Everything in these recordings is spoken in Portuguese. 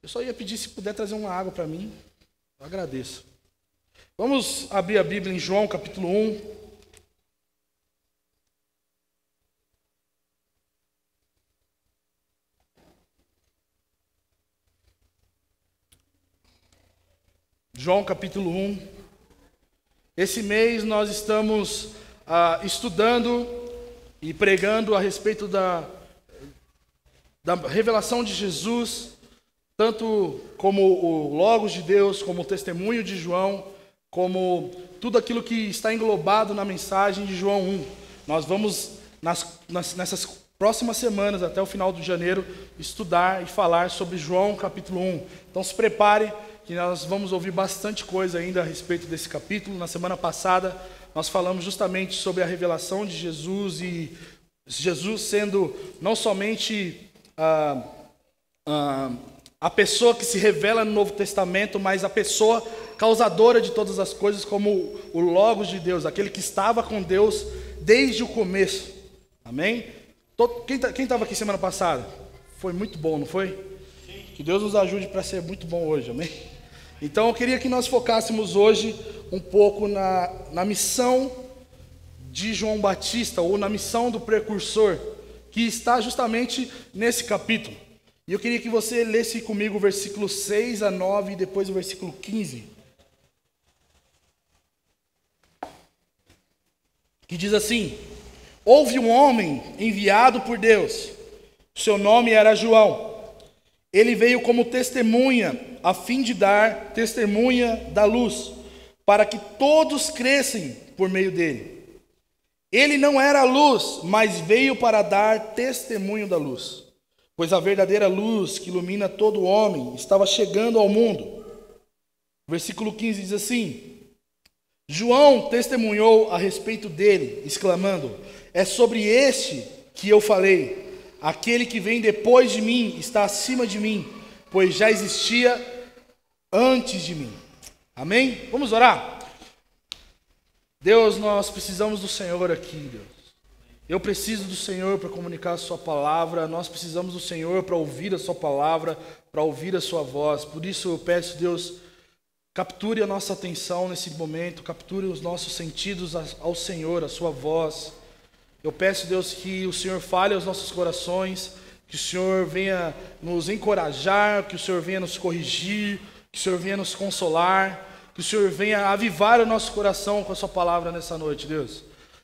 Eu só ia pedir se puder trazer uma água para mim. Eu agradeço. Vamos abrir a Bíblia em João capítulo 1. João capítulo 1. Esse mês nós estamos estudando e pregando a respeito da revelação de Jesus, tanto como o Logos de Deus, como o testemunho de João, como tudo aquilo que está englobado na mensagem de João 1. Nós vamos, nessas próximas semanas, até o final de janeiro, estudar e falar sobre João capítulo 1. Então se prepare, que nós vamos ouvir bastante coisa ainda a respeito desse capítulo. Na semana passada, nós falamos justamente sobre a revelação de Jesus e Jesus sendo não somente a pessoa que se revela no Novo Testamento, mas a pessoa causadora de todas as coisas, como o Logos de Deus, aquele que estava com Deus desde o começo. Amém? Quem estava aqui semana passada? Foi muito bom, não foi? Que Deus nos ajude para ser muito bom hoje, amém? Então eu queria que nós focássemos hoje um pouco na missão de João Batista, ou na missão do precursor, que está justamente nesse capítulo. E eu queria que você lesse comigo o versículo 6 a 9 e depois o versículo 15. Que diz assim: houve um homem enviado por Deus, seu nome era João. Ele veio como testemunha, a fim de dar testemunha da luz, para que todos crescem por meio dele. Ele não era a luz, mas veio para dar testemunho da luz, pois a verdadeira luz que ilumina todo homem estava chegando ao mundo. Versículo 15 diz assim: João testemunhou a respeito dele, exclamando: é sobre este que eu falei. Aquele que vem depois de mim está acima de mim, pois já existia antes de mim. Amém? Vamos orar? Deus, nós precisamos do Senhor aqui, Deus. Eu preciso do Senhor para comunicar a sua palavra. Nós precisamos do Senhor para ouvir a sua palavra, para ouvir a sua voz. Por isso eu peço, Deus, capture a nossa atenção nesse momento, capture os nossos sentidos ao Senhor, a sua voz. Eu peço, Deus, que o Senhor fale aos nossos corações, que o Senhor venha nos encorajar, que o Senhor venha nos corrigir, que o Senhor venha nos consolar, que o Senhor venha avivar o nosso coração com a sua palavra nessa noite, Deus.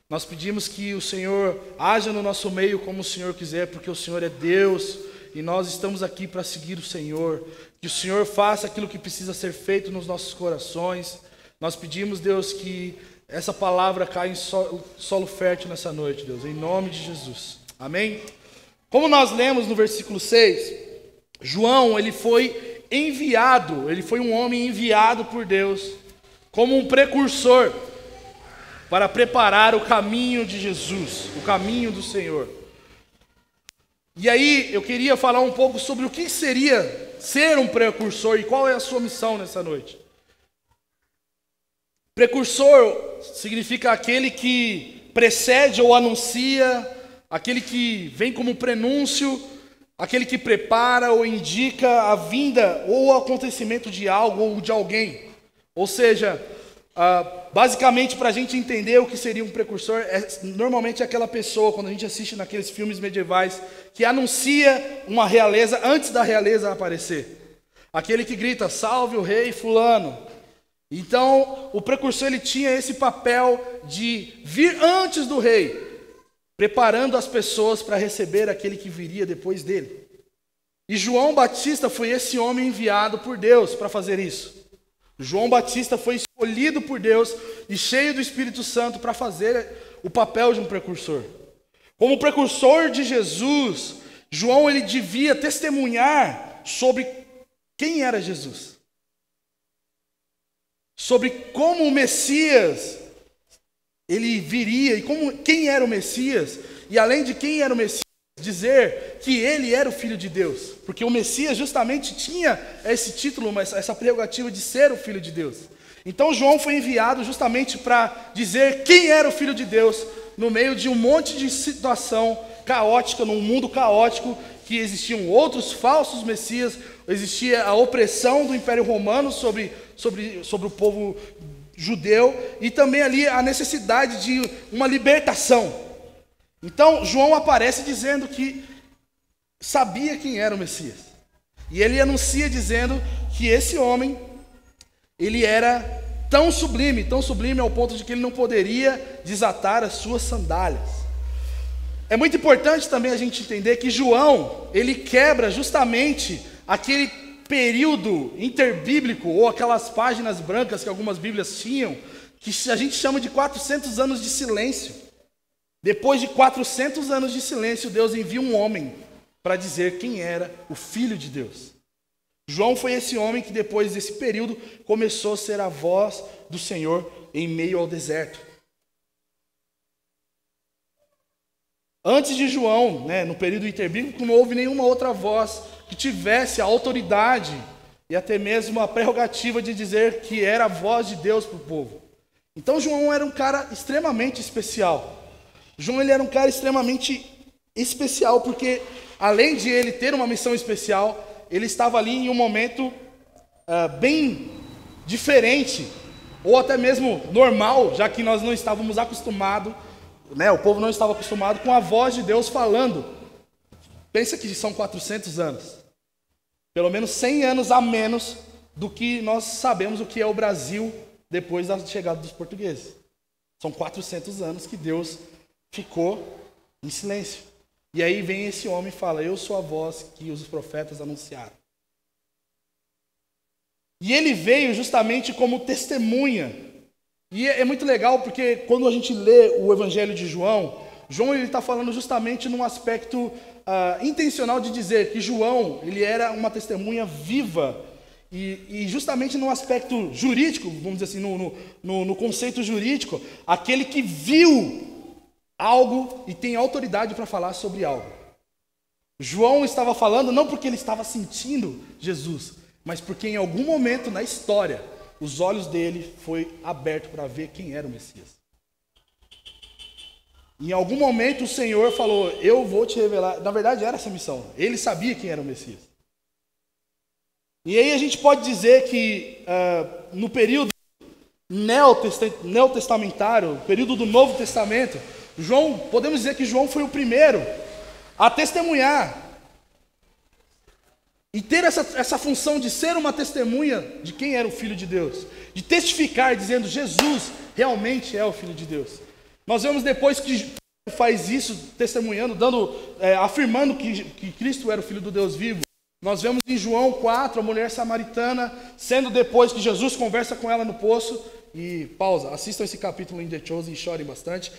Nós pedimos que o Senhor haja no nosso meio como o Senhor quiser, porque o Senhor é Deus e nós estamos aqui para seguir o Senhor. Que o Senhor faça aquilo que precisa ser feito nos nossos corações. Nós pedimos, Deus, que essa palavra caia em solo fértil nessa noite, Deus, em nome de Jesus. Amém? Como nós lemos no versículo 6, João, ele foi enviado, ele foi um homem enviado por Deus, como um precursor, para preparar o caminho de Jesus, o caminho do Senhor. E aí, eu queria falar um pouco sobre o que seria ser um precursor e qual é a sua missão nessa noite. Precursor significa aquele que precede ou anuncia, aquele que vem como prenúncio, aquele que prepara ou indica a vinda ou o acontecimento de algo ou de alguém. Ou seja, basicamente, para a gente entender o que seria um precursor, normalmente é aquela pessoa, quando a gente assiste naqueles filmes medievais, que anuncia uma realeza antes da realeza aparecer. Aquele que grita: salve o rei fulano. Então, o precursor, ele tinha esse papel de vir antes do rei, preparando as pessoas para receber aquele que viria depois dele. E João Batista foi esse homem enviado por Deus para fazer isso. João Batista foi escolhido por Deus e cheio do Espírito Santo para fazer o papel de um precursor. Como precursor de Jesus, João, ele devia testemunhar sobre quem era Jesus, sobre como o Messias ele viria e quem era o Messias, e além de quem era o Messias, dizer que ele era o Filho de Deus, porque o Messias justamente tinha esse título, essa prerrogativa de ser o Filho de Deus. Então João foi enviado justamente para dizer quem era o Filho de Deus, no meio de um monte de situação caótica, num mundo caótico, que existiam outros falsos messias, existia a opressão do Império Romano sobre o povo judeu, e também ali a necessidade de uma libertação. Então João aparece dizendo que sabia quem era o Messias, e ele anuncia dizendo que esse homem, ele era tão sublime ao ponto de que ele não poderia desatar as suas sandálias. É muito importante também a gente entender que João, ele quebra justamente aquele período interbíblico, ou aquelas páginas brancas que algumas bíblias tinham, que a gente chama de 400 anos de silêncio. Depois de 400 anos de silêncio, Deus envia um homem para dizer quem era o Filho de Deus. João foi esse homem que depois desse período começou a ser a voz do Senhor em meio ao deserto. Antes de João, no período interbíblico, não houve nenhuma outra voz que tivesse a autoridade e até mesmo a prerrogativa de dizer que era a voz de Deus para o povo. Então João era um cara extremamente especial. João, ele era um cara extremamente especial porque, além de ele ter uma missão especial, ele estava ali em um momento bem diferente, ou até mesmo normal, já que nós não estávamos acostumados, o povo não estava acostumado com a voz de Deus falando. Pensa que são 400 anos. Pelo menos 100 anos a menos do que nós sabemos o que é o Brasil depois da chegada dos portugueses. São 400 anos que Deus ficou em silêncio. E aí vem esse homem e fala: eu sou a voz que os profetas anunciaram. E ele veio justamente como testemunha. E é muito legal porque quando a gente lê o Evangelho de João, ele está falando justamente num aspecto intencional de dizer que João, ele era uma testemunha viva. E justamente no aspecto jurídico, vamos dizer assim, no conceito jurídico, aquele que viu algo e tem autoridade para falar sobre algo. João estava falando não porque ele estava sentindo Jesus, mas porque em algum momento na história, os olhos dele foi aberto para ver quem era o Messias. Em algum momento o Senhor falou: eu vou te revelar. Na verdade era essa missão. Ele sabia quem era o Messias. E aí a gente pode dizer que no período neotestamentário, período do Novo Testamento, podemos dizer que João foi o primeiro a testemunhar e ter essa função de ser uma testemunha de quem era o Filho de Deus, de testificar dizendo: Jesus realmente é o Filho de Deus. Nós vemos depois que faz isso, testemunhando, afirmando que Cristo era o Filho do Deus vivo. Nós vemos em João 4, a mulher samaritana, sendo depois que Jesus conversa com ela no poço, e pausa, assistam esse capítulo em The Chosen e chorem bastante.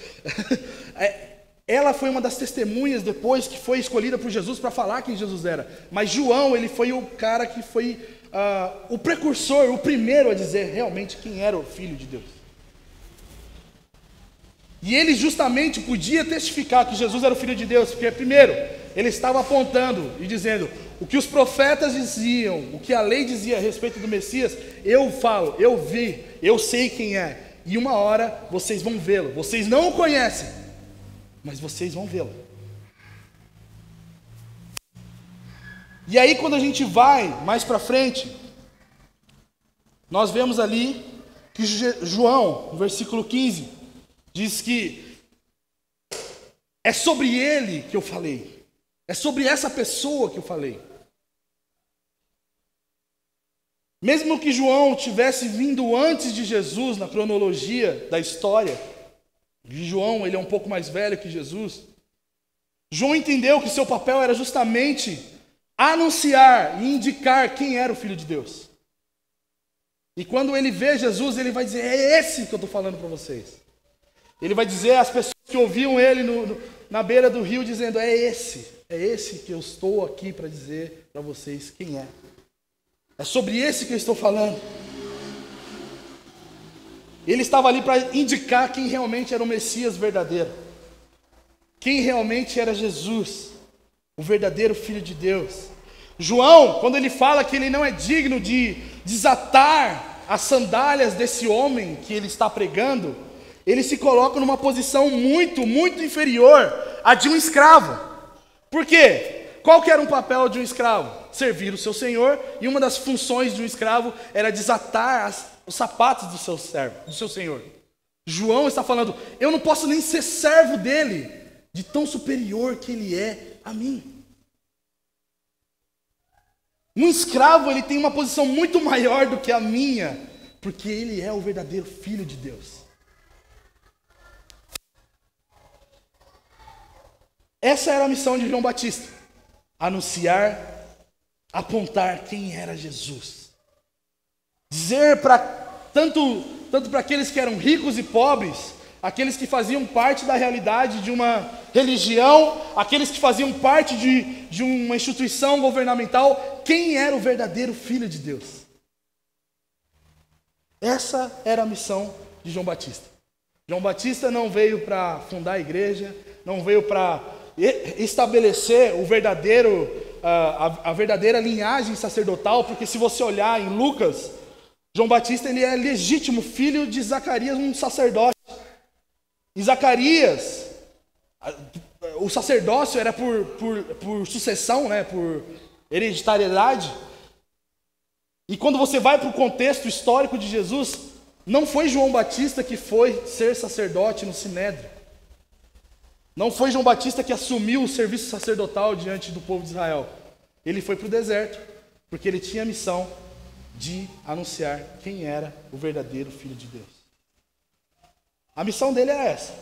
Ela foi uma das testemunhas depois que foi escolhida por Jesus para falar quem Jesus era. Mas João, ele foi o cara que foi o precursor, o primeiro a dizer realmente quem era o Filho de Deus. E ele justamente podia testificar que Jesus era o Filho de Deus, porque primeiro, ele estava apontando e dizendo: o que os profetas diziam, o que a lei dizia a respeito do Messias, eu falo, eu vi, eu sei quem é. E uma hora vocês vão vê-lo. Vocês não o conhecem, mas vocês vão vê-lo. E aí quando a gente vai mais para frente, nós vemos ali que João, no versículo 15, diz que é sobre ele que eu falei. É sobre essa pessoa que eu falei. Mesmo que João tivesse vindo antes de Jesus na cronologia da história, João, ele é um pouco mais velho que Jesus. João entendeu que seu papel era justamente anunciar e indicar quem era o Filho de Deus. E quando ele vê Jesus, ele vai dizer: é esse que eu estou falando para vocês. Ele vai dizer às pessoas que ouviam ele na beira do rio, dizendo: é esse que eu estou aqui para dizer para vocês quem é. É sobre esse que eu estou falando. Ele estava ali para indicar quem realmente era o Messias verdadeiro. Quem realmente era Jesus, o verdadeiro Filho de Deus. João, quando ele fala que ele não é digno de desatar as sandálias desse homem que ele está pregando, ele se coloca numa posição muito, muito inferior à de um escravo. Por quê? Qual que era um papel de um escravo? Servir o seu senhor, e uma das funções de um escravo era desatar os sapatos do seu servo, do seu senhor. João está falando, eu não posso nem ser servo dele, de tão superior que ele é a mim. Um escravo, ele tem uma posição muito maior do que a minha, porque ele é o verdadeiro filho de Deus. Essa era a missão de João Batista: anunciar, apontar quem era Jesus. Dizer para tanto para aqueles que eram ricos e pobres, aqueles que faziam parte da realidade de uma religião, aqueles que faziam parte de uma instituição governamental, quem era o verdadeiro Filho de Deus. Essa era a missão de João Batista. João Batista não veio para fundar a igreja, não veio para estabelecer a verdadeira linhagem sacerdotal, porque se você olhar em Lucas, João Batista ele é legítimo filho de Zacarias, um sacerdote. Em Zacarias, o sacerdócio era por sucessão, né, por hereditariedade. E quando você vai para o contexto histórico de Jesus, não foi João Batista que foi ser sacerdote no Sinédrio. Não foi João Batista que assumiu o serviço sacerdotal diante do povo de Israel. Ele foi para o deserto, porque ele tinha a missão de anunciar quem era o verdadeiro Filho de Deus. A missão dele é essa.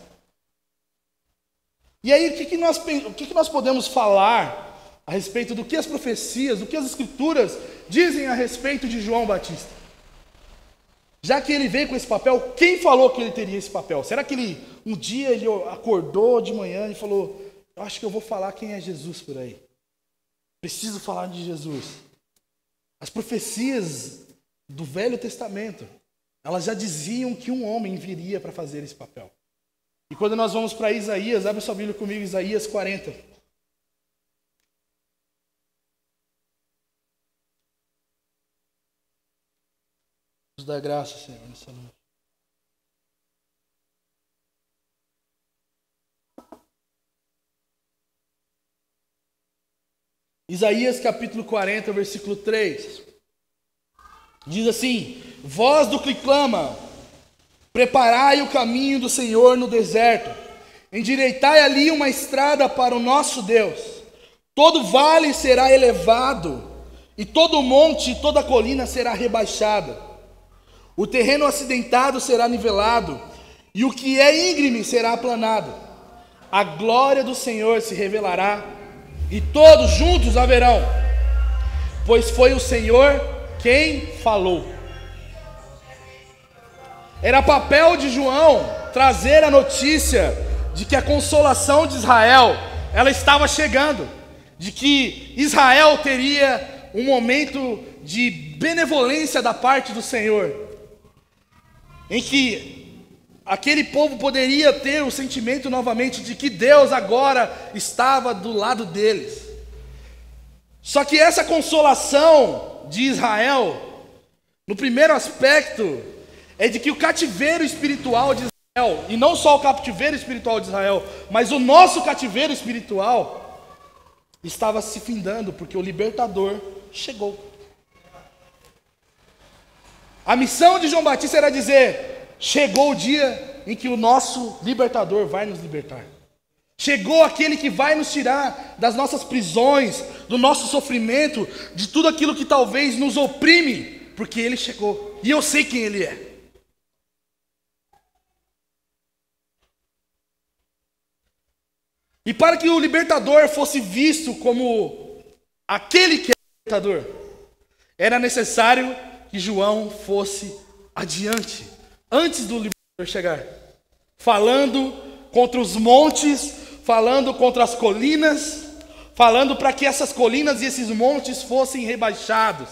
E aí, o que nós podemos falar a respeito do que as profecias, do que as escrituras dizem a respeito de João Batista? Já que ele veio com esse papel, quem falou que ele teria esse papel? Será que um dia ele acordou de manhã e falou, eu acho que eu vou falar quem é Jesus por aí. Preciso falar de Jesus. As profecias do Velho Testamento, elas já diziam que um homem viria para fazer esse papel. E quando nós vamos para Isaías, abre sua Bíblia comigo, Isaías 40. Deus dá graça, Senhor, nessa noite. Isaías capítulo 40, versículo 3. Diz assim, voz do que clama, preparai o caminho do Senhor no deserto, endireitai ali uma estrada para o nosso Deus. Todo vale será elevado, e todo monte e toda colina será rebaixada. O terreno acidentado será nivelado, e o que é íngreme será aplanado. A glória do Senhor se revelará, e todos juntos a verão, pois foi o Senhor quem falou. Era papel de João trazer a notícia de que a consolação de Israel, ela estava chegando, de que Israel teria um momento de benevolência da parte do Senhor, em que aquele povo poderia ter o sentimento novamente de que Deus agora estava do lado deles. Só que essa consolação de Israel, no primeiro aspecto, é de que o cativeiro espiritual de Israel, e não só o cativeiro espiritual de Israel, mas o nosso cativeiro espiritual, estava se findando, porque o libertador chegou. A missão de João Batista era dizer, chegou o dia em que o nosso libertador vai nos libertar. Chegou aquele que vai nos tirar das nossas prisões, do nosso sofrimento, de tudo aquilo que talvez nos oprime, porque ele chegou. E eu sei quem ele é. E para que o libertador fosse visto como aquele que é o libertador, era necessário que João fosse adiante, antes do libertador chegar, falando contra os montes, falando contra as colinas, falando para que essas colinas e esses montes fossem rebaixados,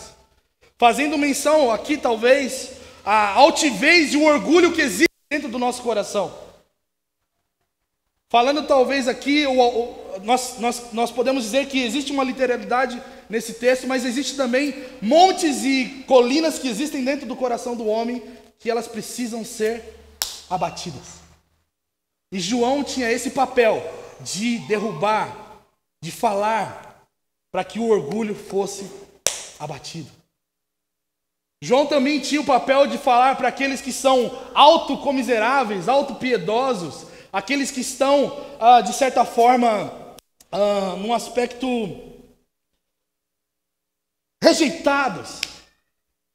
fazendo menção aqui talvez à altivez e o orgulho que existe dentro do nosso coração. Falando talvez aqui, nós podemos dizer que existe uma literalidade nesse texto, mas existe também montes e colinas que existem dentro do coração do homem, que elas precisam ser abatidas. E João tinha esse papel de derrubar, de falar, para que o orgulho fosse abatido. João também tinha o papel de falar para aqueles que são autocomiseráveis, autopiedosos, aqueles que estão, de certa forma, num aspecto rejeitados,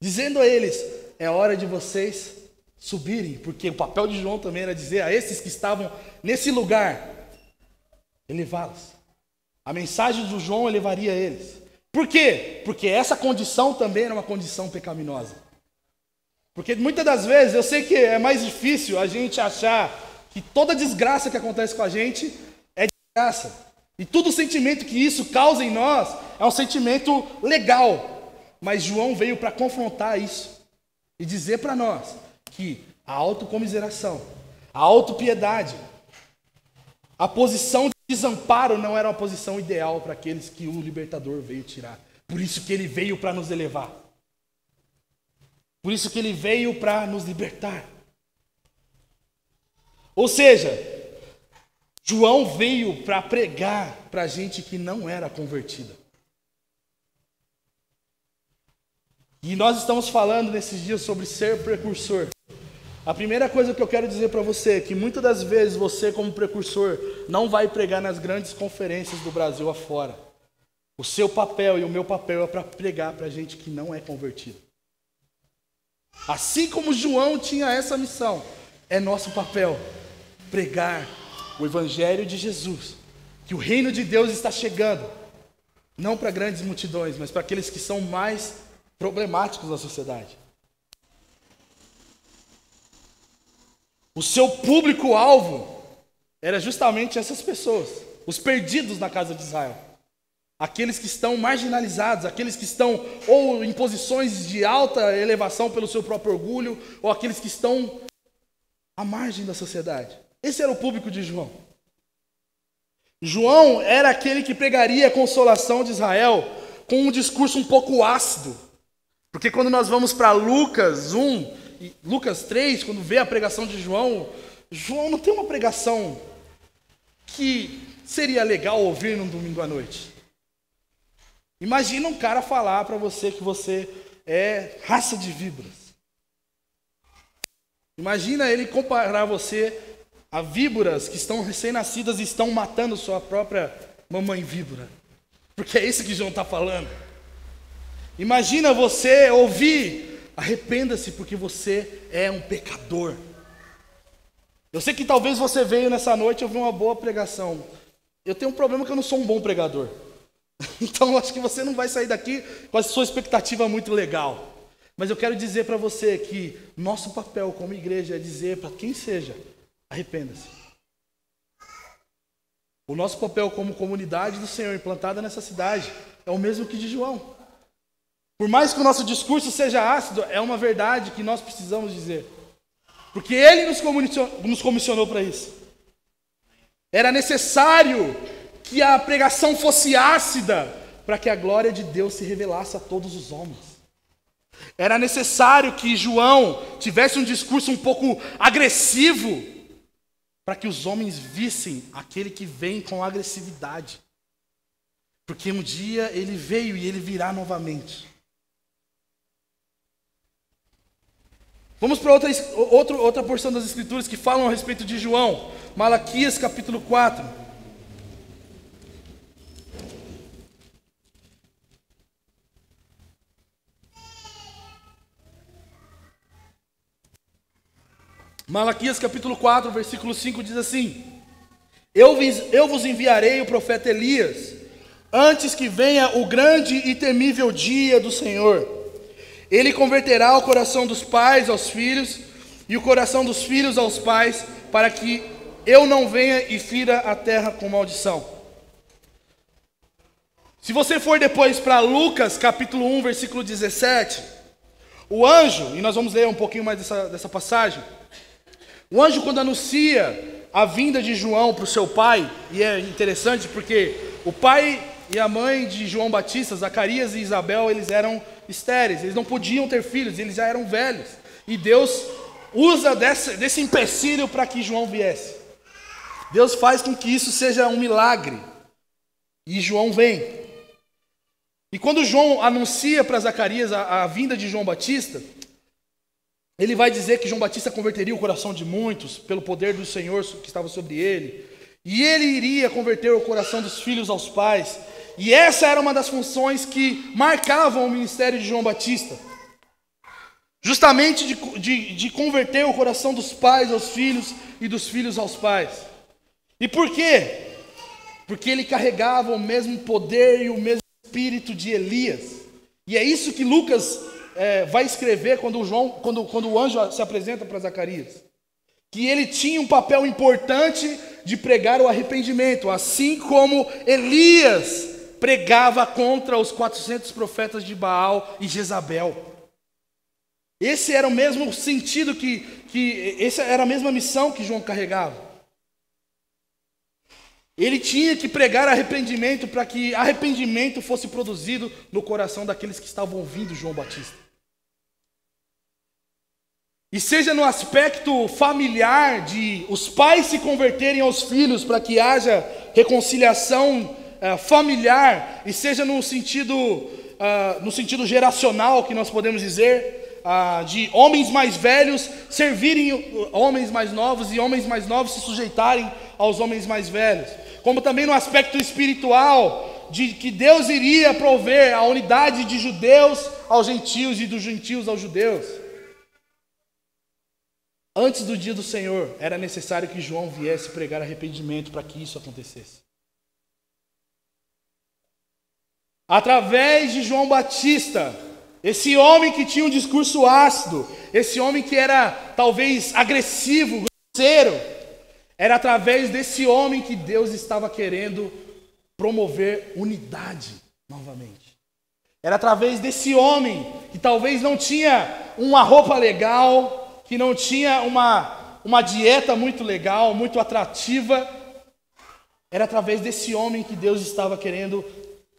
dizendo a eles: é hora de vocês subirem, porque o papel de João também era dizer a esses que estavam nesse lugar, elevá-los. A mensagem do João elevaria eles. Por quê? Porque essa condição também era uma condição pecaminosa. Porque muitas das vezes, eu sei que é mais difícil a gente achar que toda desgraça que acontece com a gente é desgraça. E todo sentimento que isso causa em nós é um sentimento legal. Mas João veio para confrontar isso e dizer para nós que a autocomiseração, a autopiedade, a posição de desamparo não era uma posição ideal para aqueles que o libertador veio tirar. Por isso que ele veio para nos elevar. Por isso que ele veio para nos libertar. Ou seja, João veio para pregar para gente que não era convertida. E nós estamos falando nesses dias sobre ser precursor. A primeira coisa que eu quero dizer para você é que muitas das vezes você, como precursor, não vai pregar nas grandes conferências do Brasil afora. O seu papel e o meu papel é para pregar para gente que não é convertida. Assim como João tinha essa missão, é nosso papel pregar o Evangelho de Jesus, que o reino de Deus está chegando, não para grandes multidões, mas para aqueles que são mais problemáticos na sociedade. O seu público-alvo era justamente essas pessoas, os perdidos na casa de Israel. Aqueles que estão marginalizados, aqueles que estão ou em posições de alta elevação pelo seu próprio orgulho, ou aqueles que estão à margem da sociedade. Esse era o público de João. João era aquele que pregaria a consolação de Israel com um discurso um pouco ácido. Porque quando nós vamos para Lucas 1, e Lucas 3, quando vê a pregação de João, João não tem uma pregação que seria legal ouvir num domingo à noite. Imagina um cara falar para você que você é raça de víboras. Imagina ele comparar você a víboras que estão recém-nascidas e estão matando sua própria mamãe víbora. Porque é isso que João está falando. Imagina você ouvir: arrependa-se porque você é um pecador. Eu sei que talvez você veio nessa noite ouvir uma boa pregação. Eu tenho um problema que eu não sou um bom pregador. Então eu acho que você não vai sair daqui com a sua expectativa muito legal. Mas eu quero dizer para você que nosso papel como igreja é dizer para quem seja: arrependa-se. O nosso papel como comunidade do Senhor implantada nessa cidade é o mesmo que de João. Por mais que o nosso discurso seja ácido, é uma verdade que nós precisamos dizer. Porque Ele nos comissionou para isso. Era necessário que a pregação fosse ácida para que a glória de Deus se revelasse a todos os homens. Era necessário que João tivesse um discurso um pouco agressivo para que os homens vissem aquele que vem com agressividade. Porque um dia ele veio e ele virá novamente. Vamos para outra porção das Escrituras que falam a respeito de João. Malaquias capítulo 4. Malaquias capítulo 4, versículo 5 diz assim: Eu vos enviarei o profeta Elias, antes que venha o grande e temível dia do Senhor. Ele converterá o coração dos pais aos filhos, e o coração dos filhos aos pais, para que eu não venha e fira a terra com maldição. Se você for depois para Lucas capítulo 1, versículo 17, o anjo, e nós vamos ler um pouquinho mais dessa passagem, o anjo, quando anuncia a vinda de João para o seu pai, e é interessante porque o pai e a mãe de João Batista, Zacarias e Isabel, eles eram estéreis, eles não podiam ter filhos, eles já eram velhos. E Deus usa desse empecilho para que João viesse. Deus faz com que isso seja um milagre. E João vem. E quando João anuncia para Zacarias a vinda de João Batista, ele vai dizer que João Batista converteria o coração de muitos pelo poder do Senhor que estava sobre ele. E ele iria converter o coração dos filhos aos pais. E essa era uma das funções que marcavam o ministério de João Batista. Justamente de converter o coração dos pais aos filhos e dos filhos aos pais. E por quê? Porque ele carregava o mesmo poder e o mesmo espírito de Elias. E é isso que Lucas vai escrever quando o anjo se apresenta para Zacarias. Que ele tinha um papel importante de pregar o arrependimento, assim como Elias pregava contra os 400 profetas de Baal e Jezabel. Esse era o mesmo sentido essa era a mesma missão que João carregava. Ele tinha que pregar arrependimento para que arrependimento fosse produzido no coração daqueles que estavam ouvindo João Batista. E seja no aspecto familiar, de os pais se converterem aos filhos para que haja reconciliação familiar, e seja no sentido geracional, que nós podemos dizer, de homens mais velhos servirem homens mais novos e homens mais novos se sujeitarem aos homens mais velhos. Como também no aspecto espiritual, de que Deus iria prover a unidade de judeus aos gentios e dos gentios aos judeus. Antes do dia do Senhor, era necessário que João viesse pregar arrependimento para que isso acontecesse. Através de João Batista, esse homem que tinha um discurso ácido, esse homem que era talvez agressivo, grosseiro, era através desse homem que Deus estava querendo promover unidade novamente. Era através desse homem que talvez não tinha uma roupa legal, que não tinha uma dieta muito legal, muito atrativa. Era através desse homem que Deus estava querendo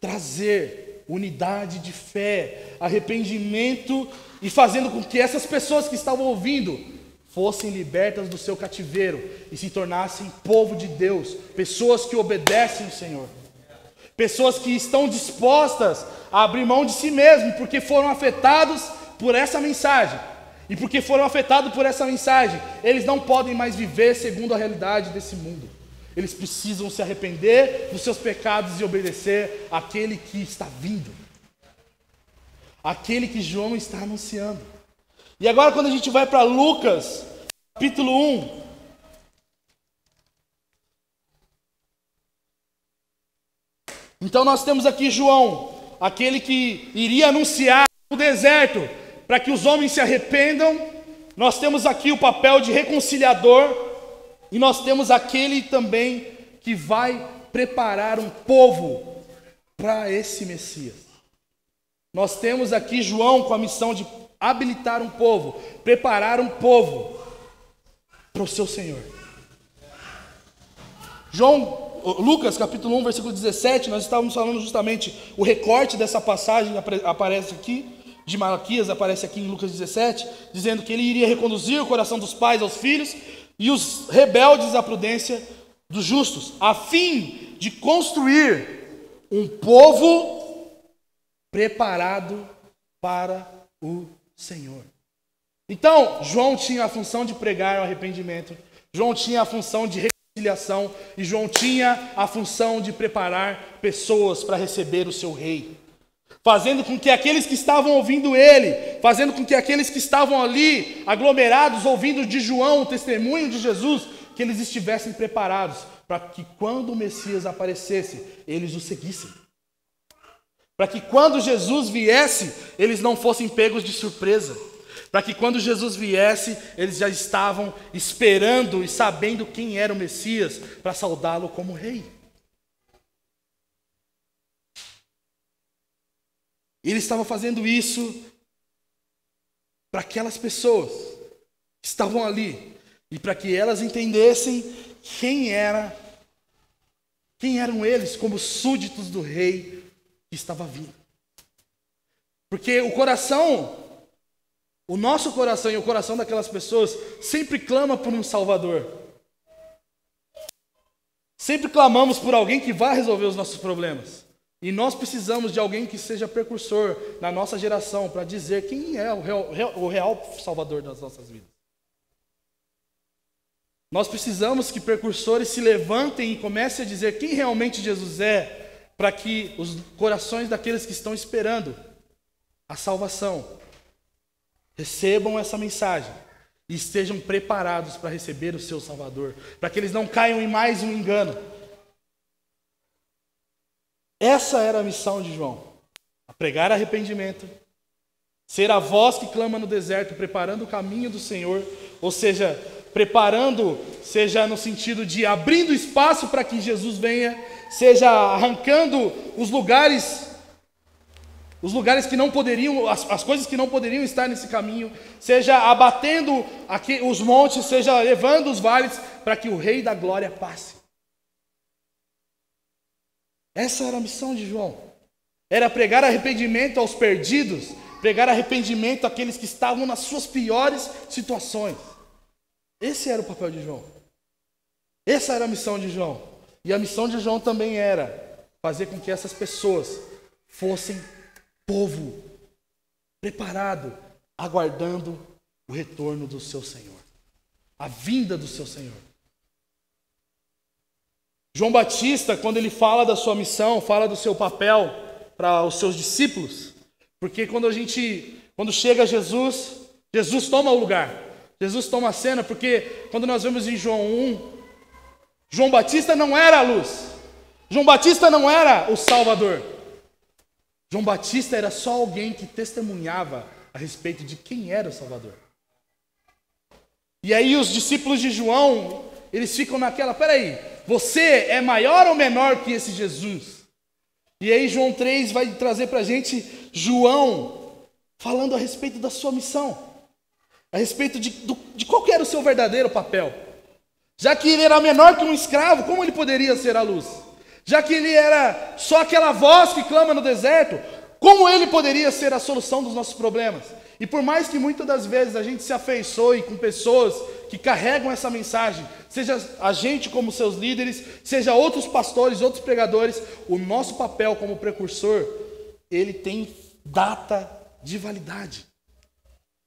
trazer unidade de fé, arrependimento, e fazendo com que essas pessoas que estavam ouvindo fossem libertas do seu cativeiro e se tornassem povo de Deus, pessoas que obedecem o Senhor, pessoas que estão dispostas a abrir mão de si mesmo, porque foram afetados por essa mensagem. E porque foram afetados por essa mensagem, eles não podem mais viver segundo a realidade desse mundo. Eles precisam se arrepender dos seus pecados e obedecer àquele que está vindo, aquele que João está anunciando. E agora, quando a gente vai para Lucas, capítulo 1, então nós temos aqui João, aquele que iria anunciar no deserto para que os homens se arrependam. Nós temos aqui o papel de reconciliador, e nós temos aquele também que vai preparar um povo para esse Messias. Nós temos aqui João com a missão de habilitar um povo, preparar um povo para o seu Senhor. Lucas capítulo 1, versículo 17, nós estávamos falando justamente, o recorte dessa passagem aparece aqui, de Malaquias aparece aqui em Lucas 17, dizendo que ele iria reconduzir o coração dos pais aos filhos e os rebeldes à prudência dos justos, a fim de construir um povo preparado para o Senhor. Então, João tinha a função de pregar o arrependimento, João tinha a função de reconciliação, e João tinha a função de preparar pessoas para receber o seu rei, fazendo com que aqueles que estavam ouvindo ele, fazendo com que aqueles que estavam ali aglomerados ouvindo de João o testemunho de Jesus, que eles estivessem preparados para que quando o Messias aparecesse, eles o seguissem. Para que quando Jesus viesse, eles não fossem pegos de surpresa. Para que quando Jesus viesse, eles já estavam esperando e sabendo quem era o Messias para saudá-lo como rei. Ele estava fazendo isso para aquelas pessoas que estavam ali e para que elas entendessem quem eram eles como súditos do rei que estava vindo. Porque o nosso coração e o coração daquelas pessoas sempre clama por um Salvador. Sempre clamamos por alguém que vai resolver os nossos problemas. E nós precisamos de alguém que seja precursor na nossa geração para dizer quem é o real Salvador das nossas vidas. Nós precisamos que precursores se levantem e comecem a dizer quem realmente Jesus é, para que os corações daqueles que estão esperando a salvação recebam essa mensagem e estejam preparados para receber o seu Salvador, para que eles não caiam em mais um engano. Essa era a missão de João, a pregar arrependimento, ser a voz que clama no deserto, preparando o caminho do Senhor, ou seja, preparando, seja no sentido de abrindo espaço para que Jesus venha, seja arrancando os lugares que não poderiam, as coisas que não poderiam estar nesse caminho, seja abatendo aqui os montes, seja levando os vales, para que o Rei da Glória passe. Essa era a missão de João. Era pregar arrependimento aos perdidos, pregar arrependimento àqueles que estavam nas suas piores situações. Esse era o papel de João. Essa era a missão de João. E a missão de João também era fazer com que essas pessoas fossem povo preparado, aguardando o retorno do seu Senhor, a vinda do seu Senhor. João Batista, quando ele fala da sua missão, fala do seu papel para os seus discípulos, porque quando chega Jesus, Jesus toma o lugar, Jesus toma a cena, porque quando nós vemos em João 1, João Batista não era a luz, João Batista não era o Salvador, João Batista era só alguém que testemunhava a respeito de quem era o Salvador. E aí os discípulos de João, eles ficam naquela, peraí, você é maior ou menor que esse Jesus? E aí João 3 vai trazer para a gente João falando a respeito da sua missão, a respeito de qual era o seu verdadeiro papel. Já que ele era menor que um escravo, como ele poderia ser a luz? Já que ele era só aquela voz que clama no deserto, como ele poderia ser a solução dos nossos problemas? E por mais que muitas das vezes a gente se afeiçoe com pessoas que carregam essa mensagem, seja a gente como seus líderes, seja outros pastores, outros pregadores, o nosso papel como precursor, ele tem data de validade.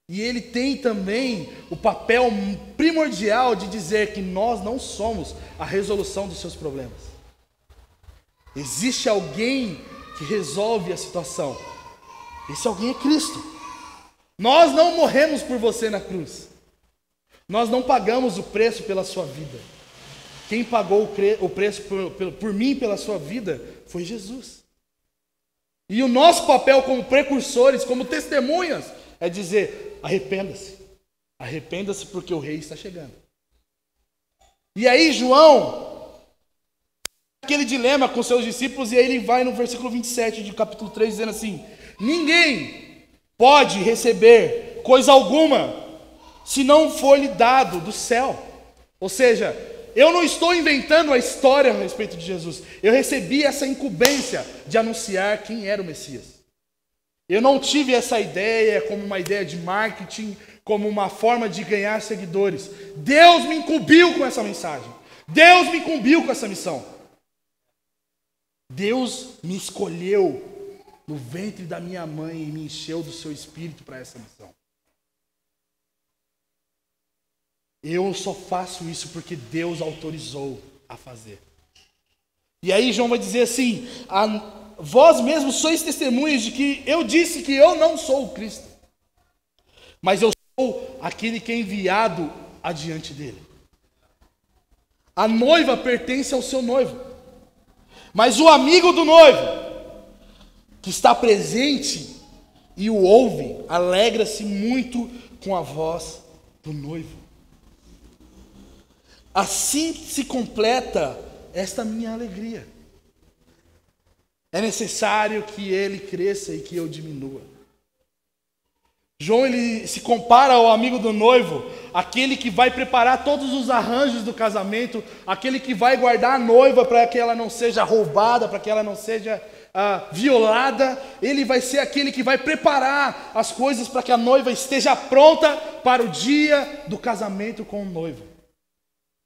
E ele tem também o papel primordial de dizer que nós não somos a resolução dos seus problemas. Existe alguém que resolve a situação. Esse alguém é Cristo. Nós não morremos por você na cruz. Nós não pagamos o preço pela sua vida. Quem pagou o preço por mim e pela sua vida foi Jesus. E o nosso papel como precursores, como testemunhas, é dizer, arrependa-se. Arrependa-se porque o rei está chegando. E aí João, aquele dilema com seus discípulos, e aí ele vai no versículo 27 de capítulo 3, dizendo assim, ninguém pode receber coisa alguma se não for lhe dado do céu. Ou seja, eu não estou inventando a história a respeito de Jesus. Eu recebi essa incumbência de anunciar quem era o Messias. Eu não tive essa ideia como uma ideia de marketing, como uma forma de ganhar seguidores. Deus me incumbiu com essa mensagem. Deus me incumbiu com essa missão. Deus me escolheu no ventre da minha mãe e me encheu do seu espírito para essa missão. Eu só faço isso porque Deus autorizou a fazer. E aí João vai dizer assim, vós mesmos sois testemunhas de que eu disse que eu não sou o Cristo, mas eu sou aquele que é enviado adiante dele. A noiva pertence ao seu noivo, mas o amigo do noivo, que está presente e o ouve, alegra-se muito com a voz do noivo. Assim se completa esta minha alegria. É necessário que ele cresça e que eu diminua. João, ele se compara ao amigo do noivo, aquele que vai preparar todos os arranjos do casamento, aquele que vai guardar a noiva para que ela não seja roubada, para que ela não seja violada. Ele vai ser aquele que vai preparar as coisas para que a noiva esteja pronta para o dia do casamento com o noivo.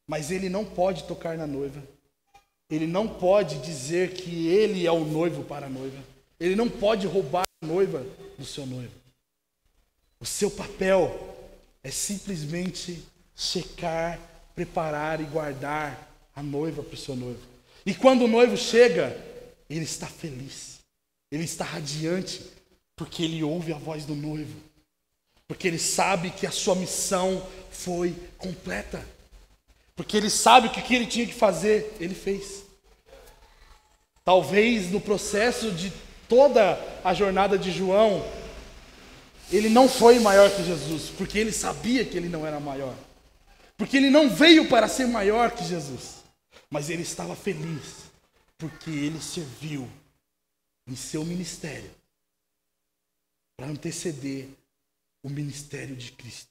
Mas ele não pode tocar na noiva. ele não pode dizer que ele é o noivo para a noiva. Ele não pode roubar a noiva do seu noivo. O seu papel é simplesmente checar, preparar e guardar a noiva para o seu noivo. E quando o noivo chega, ele está feliz, ele está radiante, porque ele ouve a voz do noivo, porque ele sabe que a sua missão foi completa, porque ele sabe que o que ele tinha que fazer, ele fez. Talvez no processo de toda a jornada de João, ele não foi maior que Jesus, porque ele sabia que ele não era maior. Porque ele não veio para ser maior que Jesus. Mas ele estava feliz, porque ele serviu em seu ministério para anteceder o ministério de Cristo.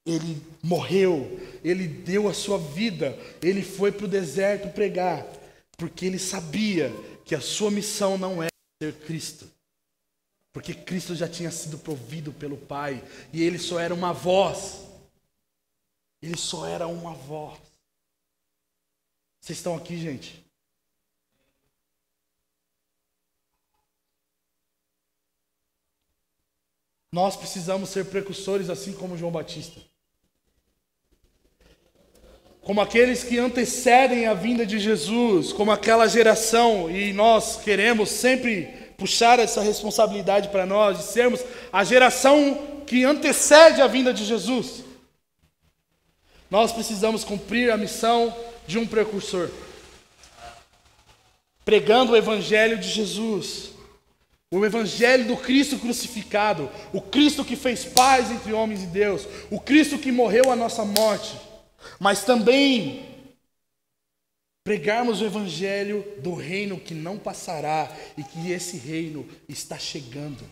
Ele morreu, ele deu a sua vida, ele foi para o deserto pregar, porque ele sabia que a sua missão não era ser Cristo. Porque Cristo já tinha sido provido pelo Pai. E ele só era uma voz. Ele só era uma voz. Vocês estão aqui, gente? Nós precisamos ser precursores assim como João Batista. Como aqueles que antecedem a vinda de Jesus. Como aquela geração. E nós queremos sempre puxar essa responsabilidade para nós, de sermos a geração que antecede a vinda de Jesus. Nós precisamos cumprir a missão de um precursor, pregando o Evangelho de Jesus, o Evangelho do Cristo crucificado, o Cristo que fez paz entre homens e Deus, o Cristo que morreu a nossa morte, mas também pregarmos o Evangelho do reino que não passará e que esse reino está chegando.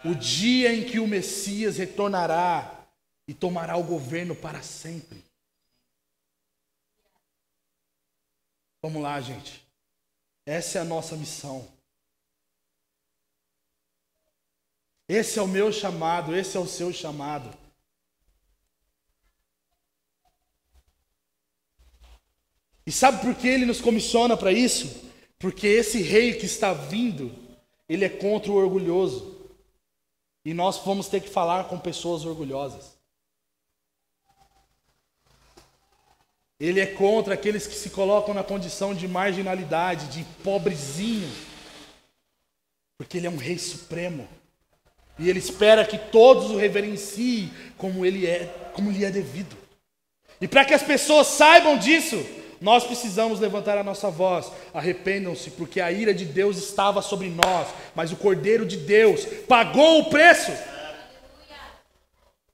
O dia em que o Messias retornará e tomará o governo para sempre. Vamos lá, gente. Essa é a nossa missão. Esse é o meu chamado, esse é o seu chamado. E sabe por que ele nos comissiona para isso? Porque esse rei que está vindo, ele é contra o orgulhoso. E nós vamos ter que falar com pessoas orgulhosas. Ele é contra aqueles que se colocam na condição de marginalidade, de pobrezinho. Porque ele é um rei supremo. E ele espera que todos o reverenciem como lhe é devido. E para que as pessoas saibam disso, nós precisamos levantar a nossa voz. Arrependam-se, porque a ira de Deus estava sobre nós, mas o Cordeiro de Deus pagou o preço.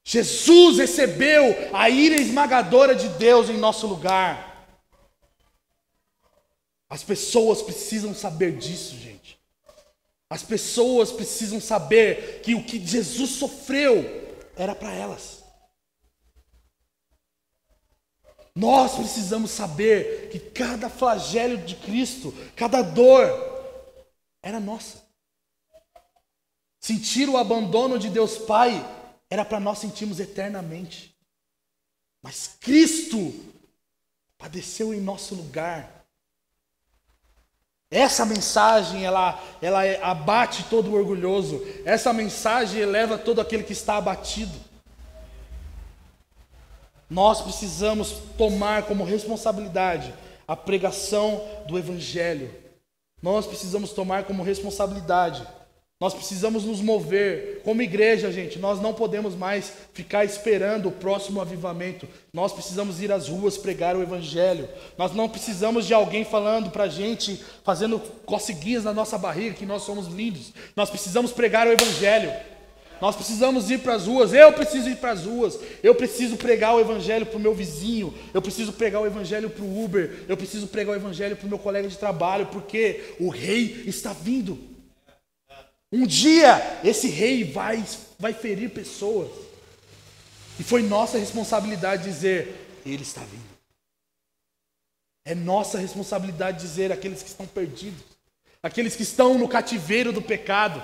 Jesus recebeu a ira esmagadora de Deus em nosso lugar. As pessoas precisam saber disso, gente. As pessoas precisam saber que o que Jesus sofreu era para elas. Nós precisamos saber que cada flagelo de Cristo, cada dor, era nossa. Sentir o abandono de Deus Pai era para nós sentirmos eternamente. Mas Cristo padeceu em nosso lugar. Essa mensagem, ela abate todo o orgulhoso. Essa mensagem eleva todo aquele que está abatido. Nós precisamos tomar como responsabilidade a pregação do Evangelho. Nós precisamos tomar como responsabilidade. Nós precisamos nos mover. Como igreja, gente, nós não podemos mais ficar esperando o próximo avivamento. Nós precisamos ir às ruas pregar o Evangelho. Nós não precisamos de alguém falando pra gente, fazendo coceguinhas na nossa barriga, que nós somos lindos. Nós precisamos pregar o Evangelho. Nós precisamos ir para as ruas. Eu preciso ir para as ruas. Eu preciso pregar o Evangelho para o meu vizinho. Eu preciso pregar o Evangelho para o Uber. Eu preciso pregar o Evangelho para o meu colega de trabalho. Porque o rei está vindo. Um dia esse rei vai ferir pessoas. E foi nossa responsabilidade dizer: ele está vindo. É nossa responsabilidade dizer àqueles que estão perdidos, aqueles que estão no cativeiro do pecado.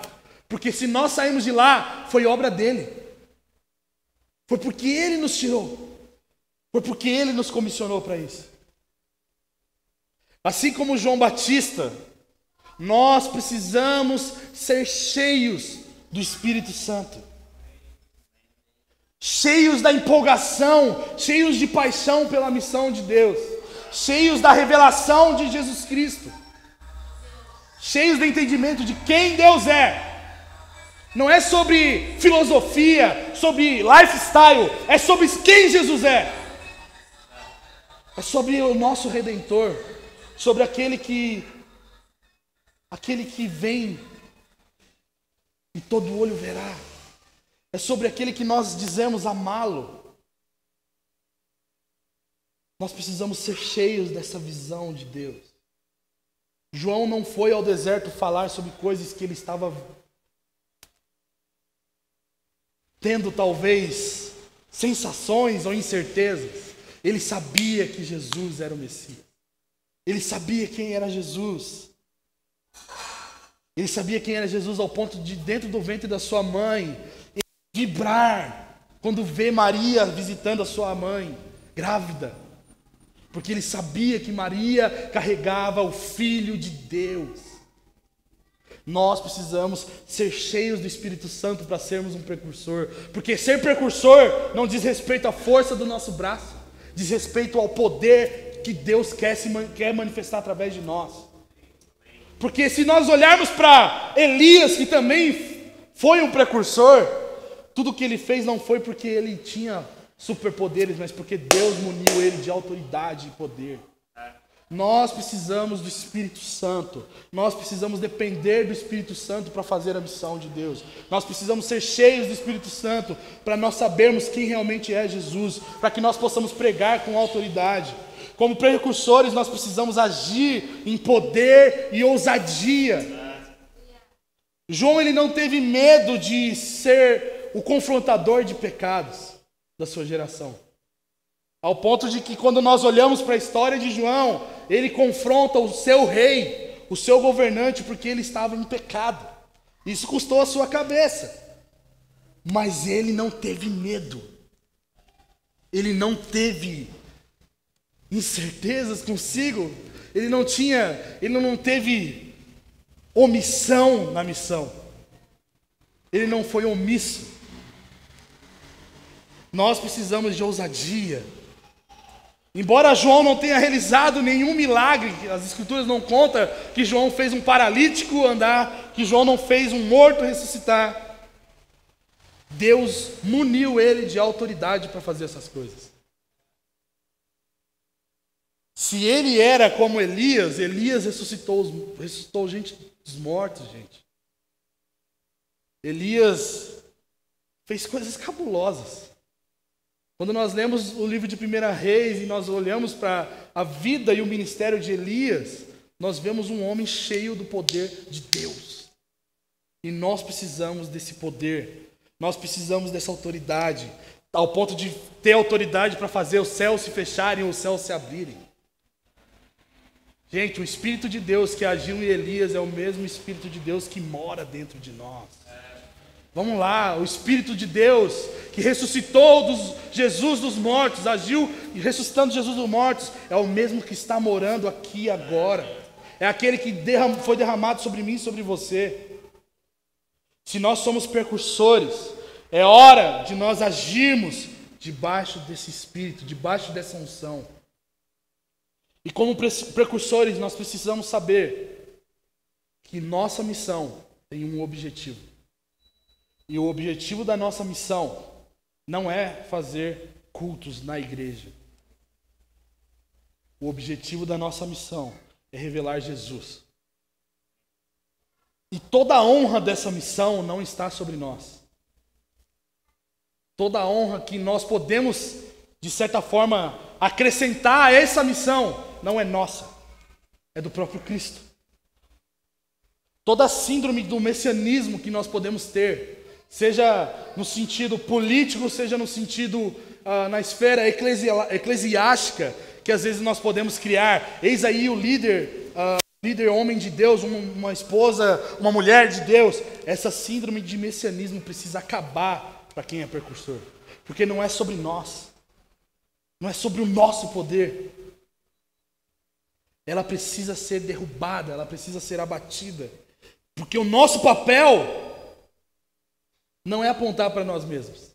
Porque se nós saímos de lá, foi obra dele. Foi porque ele nos tirou. Foi porque ele nos comissionou para isso. Assim como João Batista, nós precisamos ser cheios do Espírito Santo. Cheios da empolgação, cheios de paixão pela missão de Deus, cheios da revelação de Jesus Cristo, cheios do entendimento de quem Deus é. Não é sobre filosofia, sobre lifestyle, é sobre quem Jesus é. É sobre o nosso Redentor, sobre aquele que vem e todo olho verá. É sobre aquele que nós dizemos amá-lo. Nós precisamos ser cheios dessa visão de Deus. João não foi ao deserto falar sobre coisas que ele estava tendo talvez sensações ou incertezas. Ele sabia que Jesus era o Messias. Ele sabia quem era Jesus. Ele sabia quem era Jesus ao ponto de, dentro do ventre da sua mãe, vibrar quando vê Maria visitando a sua mãe, grávida. Porque ele sabia que Maria carregava o Filho de Deus. Nós precisamos ser cheios do Espírito Santo para sermos um precursor. Porque ser precursor não diz respeito à força do nosso braço, diz respeito ao poder que Deus quer manifestar através de nós. Porque se nós olharmos para Elias, que também foi um precursor, tudo que ele fez não foi porque ele tinha superpoderes, mas porque Deus muniu ele de autoridade e poder. Nós precisamos do Espírito Santo. Nós precisamos depender do Espírito Santo para fazer a missão de Deus. Nós precisamos ser cheios do Espírito Santo para nós sabermos quem realmente é Jesus, para que nós possamos pregar com autoridade. Como precursores, nós precisamos agir em poder e ousadia. João, ele não teve medo de ser o confrontador de pecados da sua geração. Ao ponto de que quando nós olhamos para a história de João, ele confronta o seu rei, o seu governante, porque ele estava em pecado. Isso custou a sua cabeça. Mas ele não teve medo. Ele não teve incertezas consigo. Ele não teve omissão na missão. Ele não foi omisso. Nós precisamos de ousadia. Embora João não tenha realizado nenhum milagre, as escrituras não contam que João fez um paralítico andar, que João não fez um morto ressuscitar, Deus muniu ele de autoridade para fazer essas coisas. Se ele era como Elias ressuscitou gente dos mortos, gente. Elias fez coisas cabulosas. Quando nós lemos o livro de 1 Reis e nós olhamos para a vida e o ministério de Elias, nós vemos um homem cheio do poder de Deus. E nós precisamos desse poder, nós precisamos dessa autoridade, ao ponto de ter autoridade para fazer os céus se fecharem ou os céus se abrirem. Gente, o Espírito de Deus que agiu em Elias é o mesmo Espírito de Deus que mora dentro de nós. Vamos lá, o Espírito de Deus que ressuscitou Jesus dos mortos, agiu ressuscitando Jesus dos mortos, é o mesmo que está morando aqui agora. É aquele que foi derramado sobre mim e sobre você. Se nós somos precursores, é hora de nós agirmos debaixo desse Espírito, debaixo dessa unção. E como precursores, nós precisamos saber que nossa missão tem um objetivo. E o objetivo da nossa missão não é fazer cultos na igreja. O objetivo da nossa missão é revelar Jesus. E toda a honra dessa missão não está sobre nós. Toda a honra que nós podemos, de certa forma, acrescentar a essa missão não é nossa, é do próprio Cristo. Toda a síndrome do messianismo que nós podemos ter, seja no sentido político, seja no sentido na esfera eclesiástica, que às vezes nós podemos criar. Eis aí o líder homem de Deus, uma esposa, uma mulher de Deus. Essa síndrome de messianismo precisa acabar para quem é precursor, porque não é sobre nós, não é sobre o nosso poder, ela precisa ser derrubada, ela precisa ser abatida. Porque o nosso papel não é apontar para nós mesmos.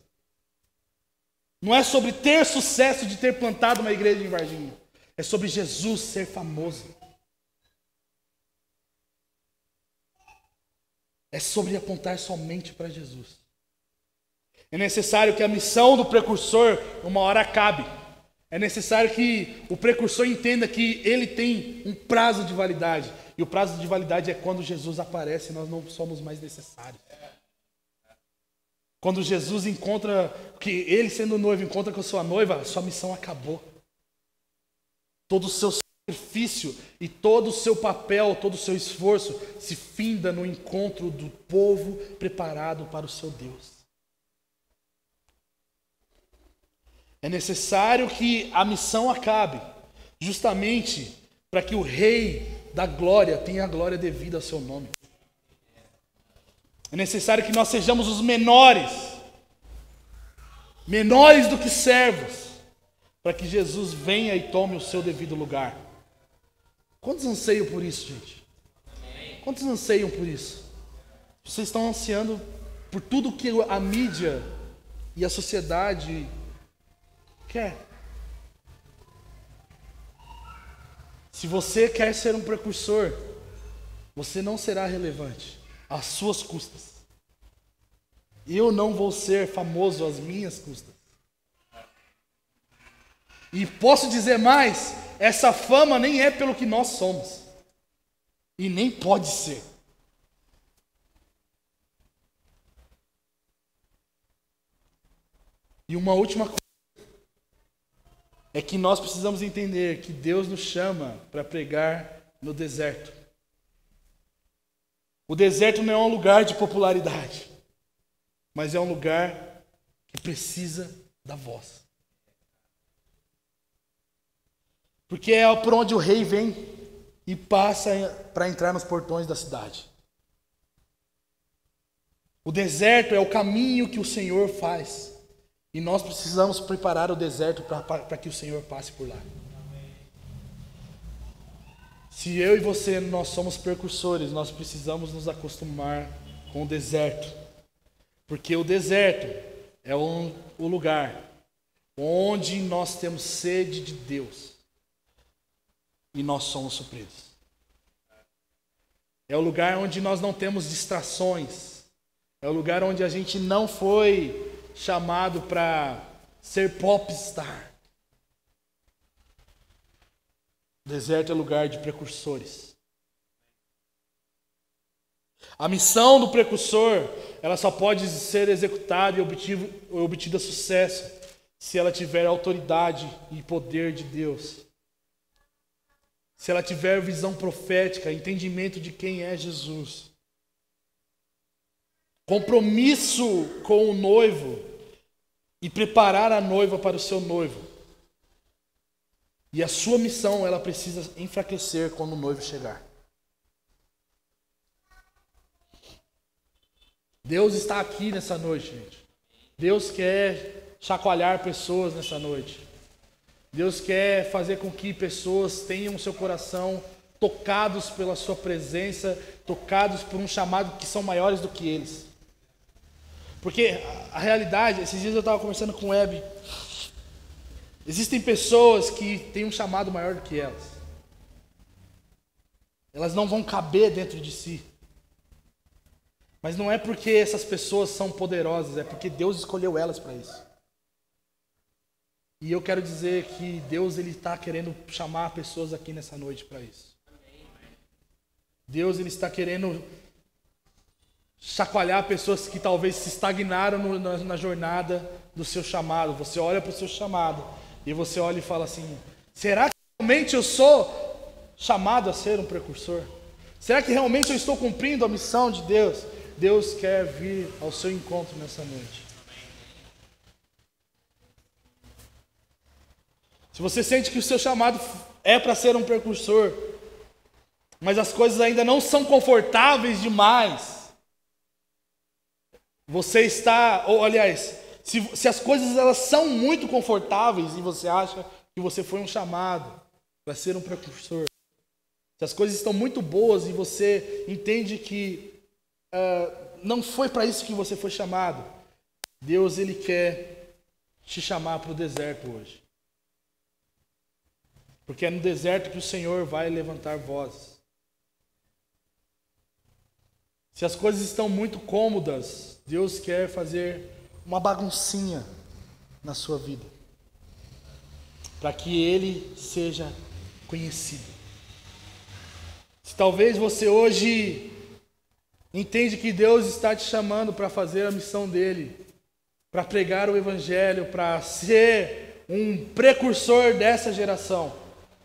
Não é sobre ter sucesso de ter plantado uma igreja em Varginha. É sobre Jesus ser famoso. É sobre apontar somente para Jesus. É necessário que a missão do precursor uma hora acabe. É necessário que o precursor entenda que ele tem um prazo de validade. E o prazo de validade é quando Jesus aparece e nós não somos mais necessários. Quando Jesus encontra, que ele sendo noivo encontra com a sua noiva, a sua missão acabou. Todo o seu sacrifício e todo o seu papel, todo o seu esforço se finda no encontro do povo preparado para o seu Deus. É necessário que a missão acabe, justamente para que o Rei da Glória tenha a glória devida ao seu nome. É necessário que nós sejamos os menores do que servos, para que Jesus venha e tome o seu devido lugar. Quantos anseiam por isso, gente? Quantos anseiam por isso? Vocês estão ansiando por tudo que a mídia e a sociedade quer. Se você quer ser um precursor, você não será relevante às suas custas. Eu não vou ser famoso às minhas custas. E posso dizer mais, essa fama nem é pelo que nós somos. E nem pode ser. E uma última coisa é que nós precisamos entender que Deus nos chama para pregar no deserto. O deserto não é um lugar de popularidade, mas é um lugar que precisa da voz. Porque é por onde o rei vem e passa para entrar nos portões da cidade. O deserto é o caminho que o Senhor faz. E nós precisamos preparar o deserto para que o Senhor passe por lá. Se eu e você, nós somos precursores, nós precisamos nos acostumar com o deserto. Porque o deserto é o lugar onde nós temos sede de Deus. E nós somos supridos. É o lugar onde nós não temos distrações. É o lugar onde a gente não foi chamado para ser popstar. O deserto é lugar de precursores. A missão do precursor, ela só pode ser executada e obtida sucesso se ela tiver autoridade e poder de Deus. Se ela tiver visão profética, entendimento de quem é Jesus. Compromisso com o noivo e preparar a noiva para o seu noivo. E a sua missão, ela precisa enfraquecer quando o noivo chegar. Deus está aqui nessa noite, gente. Deus quer chacoalhar pessoas nessa noite. Deus quer fazer com que pessoas tenham seu coração tocados pela sua presença, tocados por um chamado que são maiores do que eles. Porque a realidade, esses dias eu estava conversando com o Hebe, existem pessoas que têm um chamado maior do que elas. Elas não vão caber dentro de si. Mas não é porque essas pessoas são poderosas, é porque Deus escolheu elas para isso. E eu quero dizer que Deus ele está querendo chamar pessoas aqui nessa noite para isso. Deus ele está querendo chacoalhar pessoas que talvez se estagnaram na jornada do seu chamado. Você olha para o seu chamado e você olha e fala assim: será que realmente eu sou chamado a ser um precursor? Será que realmente eu estou cumprindo a missão de Deus? Deus quer vir ao seu encontro nessa noite. Se você sente que o seu chamado é para ser um precursor, mas as coisas ainda não são confortáveis demais, você está, ou aliás, se as coisas elas são muito confortáveis e você acha que você foi um chamado para ser um precursor, se as coisas estão muito boas e você entende que não foi para isso que você foi chamado, Deus, Ele quer te chamar para o deserto hoje. Porque é no deserto que o Senhor vai levantar vozes. Se as coisas estão muito cômodas, Deus quer fazer uma baguncinha na sua vida, para que Ele seja conhecido. Se talvez você hoje entende que Deus está te chamando para fazer a missão dEle, para pregar o Evangelho, para ser um precursor dessa geração,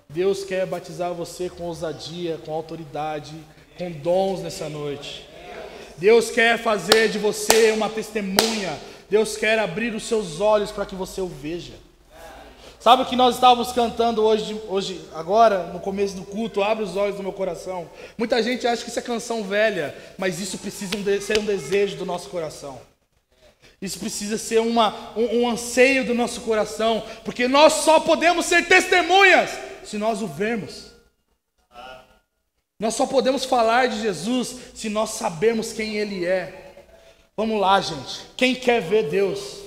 Deus quer batizar você com ousadia, com autoridade, com dons nessa noite. Deus quer fazer de você uma testemunha. Deus quer abrir os seus olhos para que você o veja. Sabe o que nós estávamos cantando hoje, agora, no começo do culto, abre os olhos do meu coração. Muita gente acha que isso é canção velha, mas isso precisa ser um desejo do nosso coração. Isso precisa ser um anseio do nosso coração, porque nós só podemos ser testemunhas se nós o vermos. Nós só podemos falar de Jesus se nós sabermos quem Ele é. Vamos lá, gente. Quem quer ver Deus?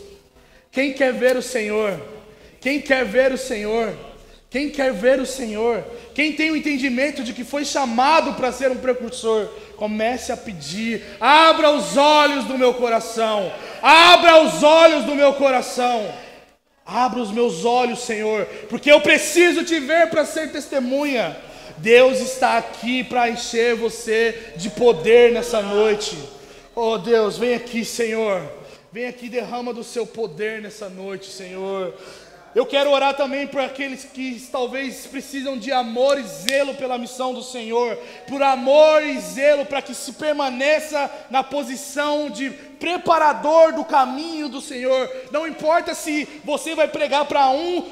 Quem quer ver o Senhor? Quem quer ver o Senhor? Quem quer ver o Senhor? Quem tem o entendimento de que foi chamado para ser um precursor, comece a pedir: abra os olhos do meu coração. Abra os olhos do meu coração. Abra os meus olhos, Senhor, porque eu preciso te ver para ser testemunha. Deus está aqui para encher você de poder nessa noite. Oh Deus, vem aqui, Senhor. Vem aqui, derrama do seu poder nessa noite, Senhor. Eu quero orar também por aqueles que talvez precisam de amor e zelo pela missão do Senhor. Por amor e zelo para que se permaneça na posição de preparador do caminho do Senhor. Não importa se você vai pregar para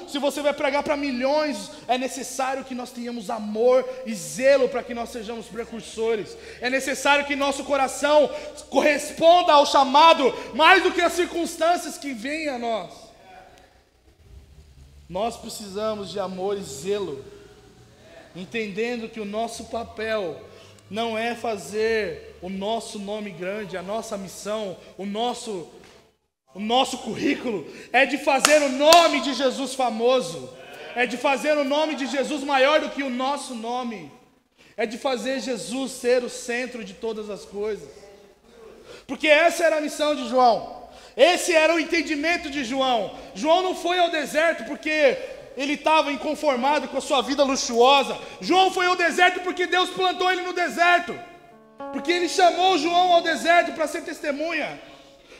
se você vai pregar para milhões. É necessário que nós tenhamos amor e zelo para que nós sejamos precursores. É necessário que nosso coração corresponda ao chamado mais do que as circunstâncias que vêm a nós. Nós precisamos de amor e zelo, entendendo que o nosso papel não é fazer o nosso nome grande, a nossa missão, o nosso currículo, é de fazer o nome de Jesus famoso, é de fazer o nome de Jesus maior do que o nosso nome, é de fazer Jesus ser o centro de todas as coisas, porque essa era a missão de João. Esse era o entendimento de João. João não foi ao deserto porque ele estava inconformado com a sua vida luxuosa. João foi ao deserto porque Deus plantou ele no deserto. Porque ele chamou João ao deserto para ser testemunha.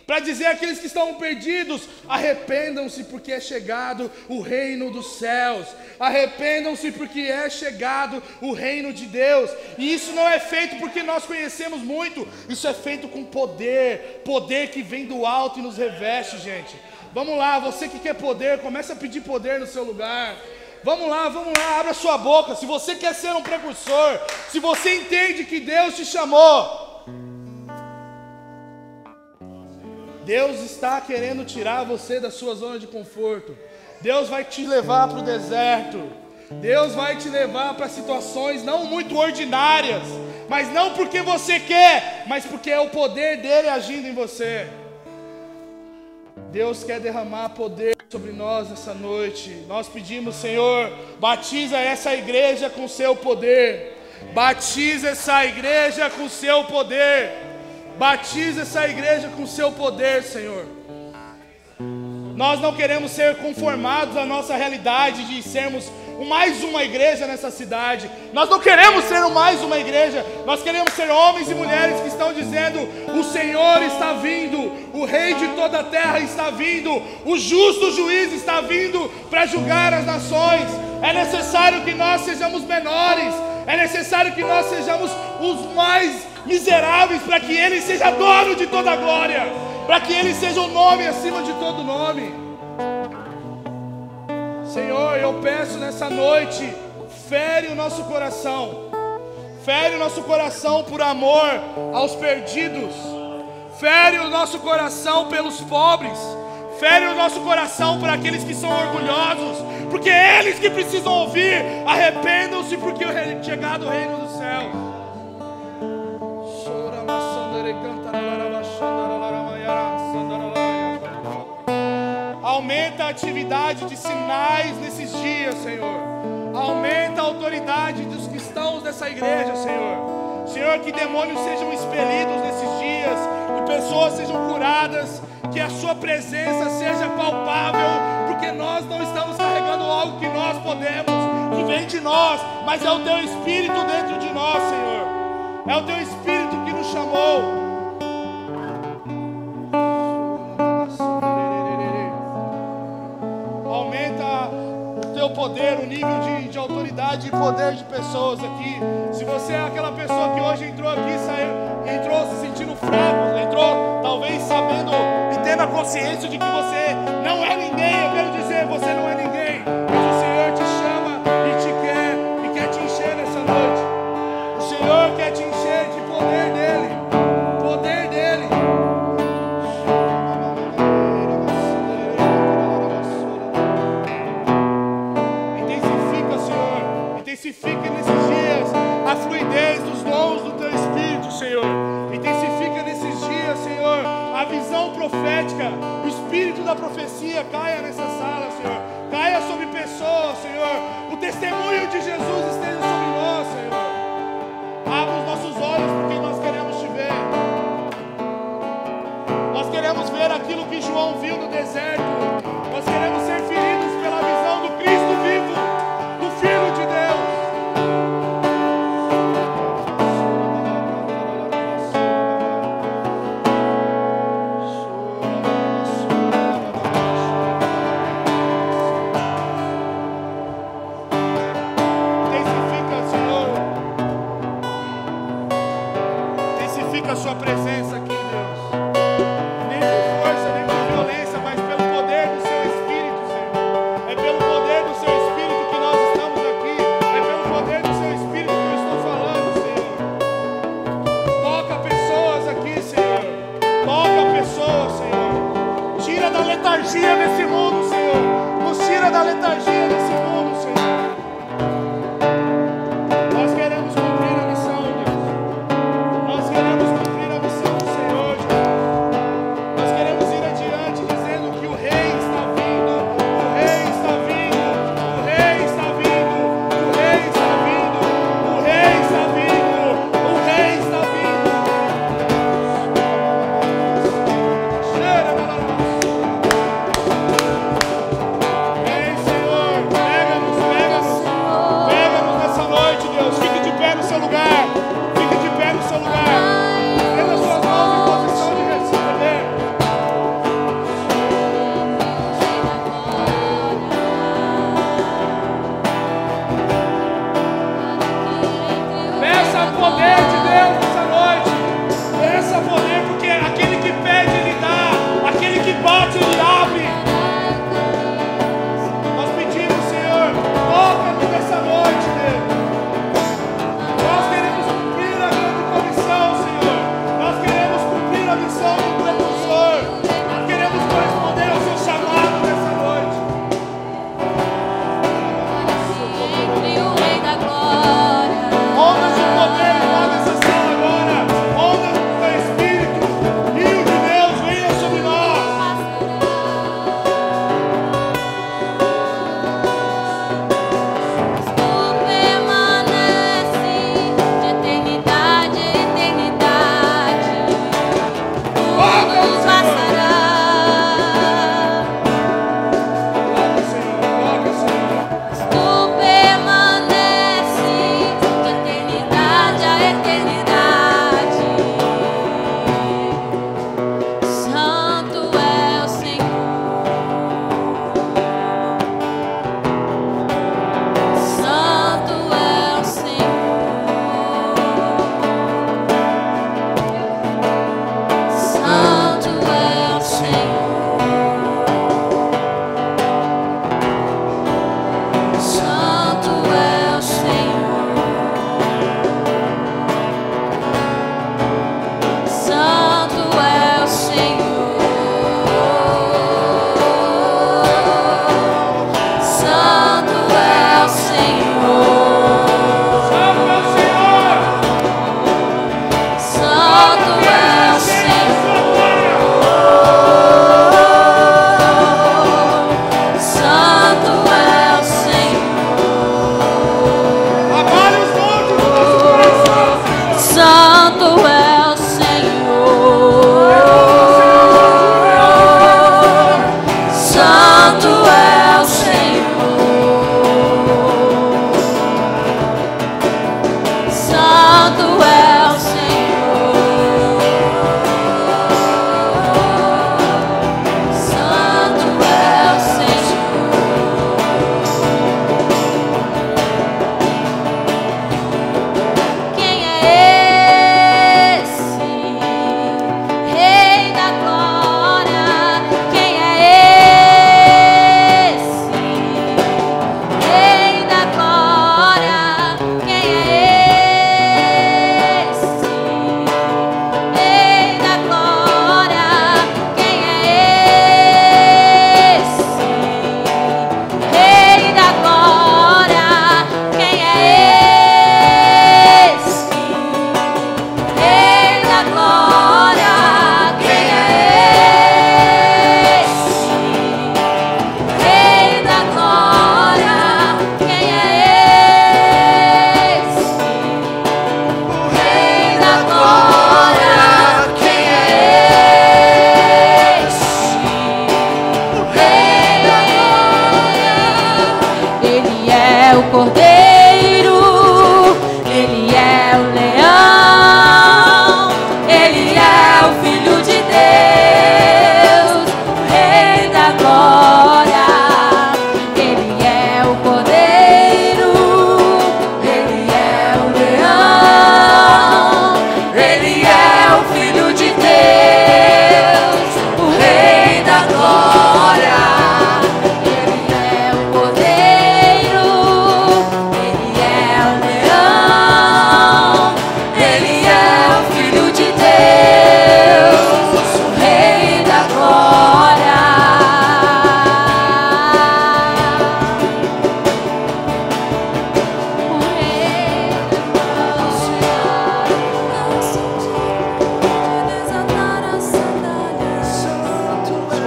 Para dizer àqueles que estavam perdidos: arrependam-se porque é chegado o reino dos céus. Arrependam-se porque é chegado o reino de Deus. E isso não é feito porque nós conhecemos muito. Isso é feito com poder. Poder que vem do alto e nos reveste, gente. Vamos lá, você que quer poder, comece a pedir poder no seu lugar. Vamos lá, abra sua boca. Se você quer ser um precursor, se você entende que Deus te chamou, Deus está querendo tirar você da sua zona de conforto. Deus vai te levar para o deserto. Deus vai te levar para situações não muito ordinárias, mas não porque você quer, mas porque é o poder dele agindo em você. Deus quer derramar poder sobre nós nessa noite. Nós pedimos: Senhor, batiza essa igreja com seu poder. Batiza essa igreja com seu poder. Batiza essa igreja com seu poder, Senhor. Nós não queremos ser conformados à nossa realidade de sermos mais uma igreja nessa cidade. Nós não queremos ser mais uma igreja. Nós queremos ser homens e mulheres que estão dizendo: o Senhor está vindo, o Rei de toda a terra está vindo, o justo juiz está vindo para julgar as nações. É necessário que nós sejamos menores. É necessário que nós sejamos os mais miseráveis, para que Ele seja dono de toda a glória, para que Ele seja o nome acima de todo nome. Senhor, eu peço nessa noite, fere o nosso coração por amor aos perdidos, fere o nosso coração pelos pobres, fere o nosso coração por aqueles que são orgulhosos, porque eles que precisam ouvir: arrependam-se, porque é chegado o reino dos céus. Aumenta a atividade de sinais nesses dias, Senhor. Aumenta a autoridade dos cristãos dessa igreja, Senhor. Senhor, que demônios sejam expelidos nesses dias, que pessoas sejam curadas, que a sua presença seja palpável, porque nós não estamos carregando algo que nós podemos, que vem de nós, mas é o Teu Espírito dentro de nós, Senhor. É o Teu Espírito que nos chamou. Teu poder, o nível de autoridade e poder de pessoas aqui. Se você é aquela pessoa que hoje entrou aqui, entrou se sentindo fraco, entrou talvez sabendo e tendo a consciência de que você não é ninguém, eu quero dizer, você não é ninguém, mas o Senhor te chama e quer te encher nessa noite. O Senhor quer te encher de poder dEle, poder dEle. Intensifica nesses dias a fluidez dos dons do Teu Espírito, Senhor. Intensifica nesses dias, Senhor, a visão profética, o Espírito da profecia caia nessa sala, Senhor. Caia sobre pessoas, Senhor. O testemunho de Jesus esteja sobre nós, Senhor. Abra os nossos olhos, porque nós queremos Te ver. Nós queremos ver aquilo que João viu no deserto. Nós queremos ser feridos pela visão do Cristo vivo, do Filho de Deus. A sua presença aqui, Deus, nem por força, nem por violência, mas pelo poder do Seu Espírito, Senhor. É pelo poder do Seu Espírito que nós estamos aqui, é pelo poder do Seu Espírito que eu estou falando, Senhor. Toca pessoas aqui, Senhor, toca pessoas, Senhor. Tira da letargia desse mundo, Senhor, nos tira da letargia desse mundo, Senhor. Nós queremos cumprir a missão, Deus. Nós queremos cumprir a missão do Senhor, Jesus. Nós queremos ir adiante dizendo que o Rei está vindo, o Rei está vindo, o Rei está vindo, o Rei está vindo, o Rei está vindo, o Rei está vindo. Vem, Senhor.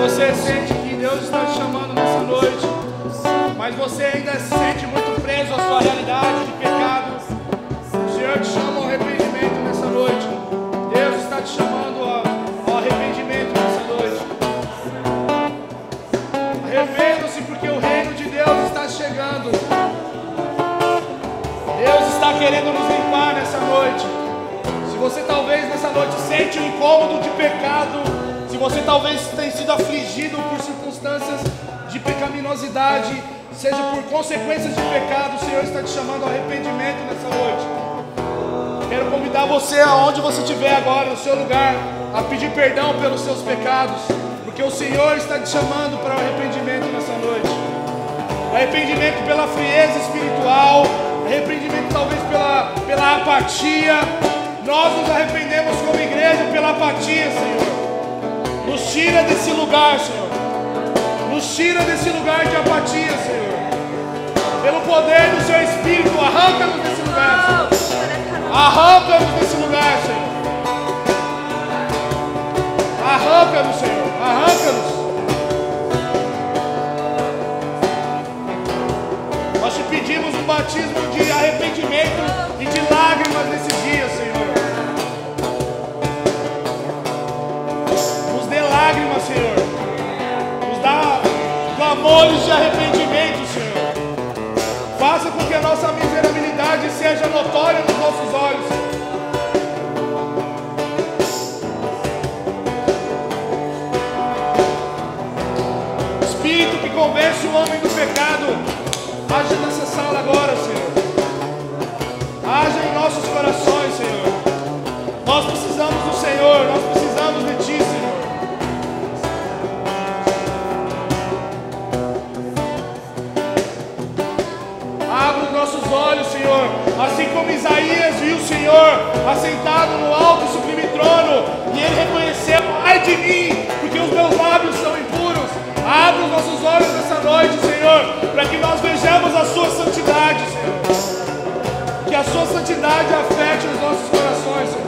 você sente que Deus está te chamando nessa noite, mas você ainda se sente muito preso à sua realidade de pecado, o Senhor te chama ao arrependimento nessa noite. Deus está te chamando ao arrependimento nessa noite. Arrependam-se, porque o reino de Deus está chegando. Deus está querendo nos limpar nessa noite. Se você talvez nessa noite sente um incômodo de pecado, se você talvez tenha sido afligido por circunstâncias de pecaminosidade, seja por consequências de pecado, o Senhor está te chamando ao arrependimento nessa noite. Quero convidar você, aonde você estiver agora, no seu lugar, a pedir perdão pelos seus pecados, porque o Senhor está te chamando para o arrependimento nessa noite. Arrependimento pela frieza espiritual, arrependimento talvez pela apatia. Nós nos arrependemos como igreja pela apatia, Senhor. Nos tira desse lugar, Senhor. Nos tira desse lugar de apatia, Senhor. Pelo poder do Seu Espírito, arranca-nos desse lugar, Senhor. Arranca-nos desse lugar, Senhor. Arranca-nos, Senhor. Arranca-nos. Nós te pedimos um batismo de arrependimento e de lágrimas nesse dia, Senhor. Nos dê lágrimas, Senhor. Nos dá clamores de arrependimento, Senhor. Faça com que a nossa miserabilidade seja notória nos nossos olhos. Espírito que convence o homem do pecado, haja nessa sala agora, Senhor. Haja em nossos corações, Senhor. Nós precisamos do Senhor, nós precisamos de Ti, Senhor. Abra os nossos olhos, Senhor, assim como Isaías viu o Senhor assentado no alto e sublime trono, e ele reconheceu: ai de mim, porque os meus lábios são impuros. Abra os nossos olhos nessa noite, Senhor, para que nós vejamos a Sua santidade, Senhor. Que a Sua santidade afete os nossos corações, Senhor.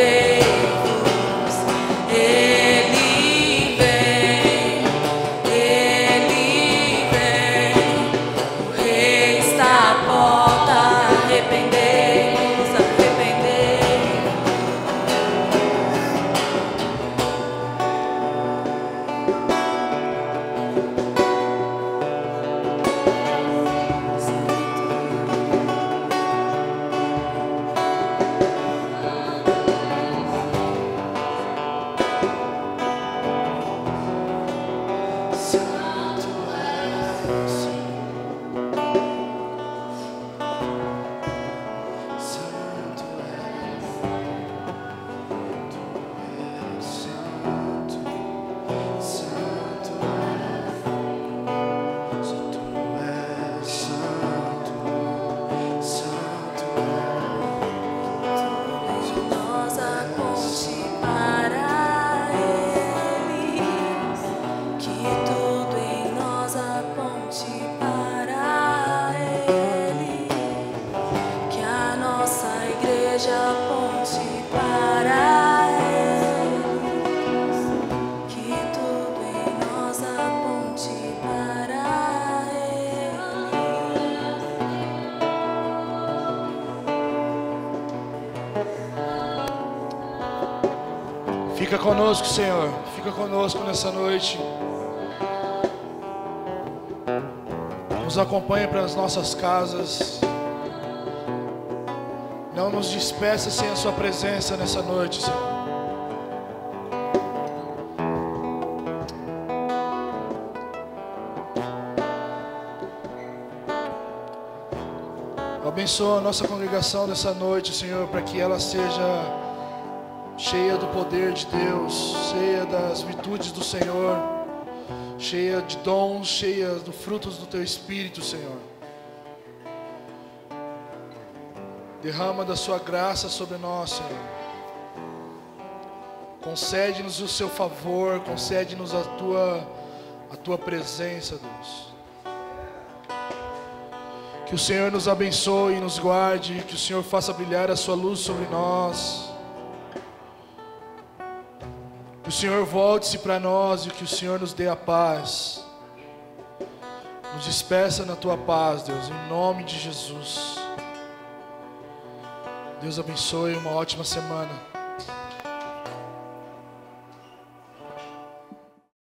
arrependei-vos. Ele vem, o Rei está à porta. Arrependei-vos, arrependei-vos. Nós a ponte para Ele, que tudo em nós aponte para Ele, que a nossa igreja aponte para Ele, que tudo em nós aponte para Ele. Fica conosco, Senhor. Fica conosco nessa noite. Nos acompanhe para as nossas casas. Não nos despeça sem a sua presença nessa noite, Senhor. Abençoa a nossa congregação nessa noite, Senhor, para que ela seja cheia do poder de Deus, cheia das virtudes do Senhor, cheia de dons, cheia dos frutos do Teu Espírito, Senhor. Derrama da Sua graça sobre nós, Senhor. Concede-nos o Seu favor, concede-nos a Tua presença, Deus. Que o Senhor nos abençoe e nos guarde, que o Senhor faça brilhar a Sua luz sobre nós. Que o Senhor volte-se para nós e que o Senhor nos dê a paz. Nos despeça na Tua paz, Deus, em nome de Jesus. Deus abençoe, uma ótima semana.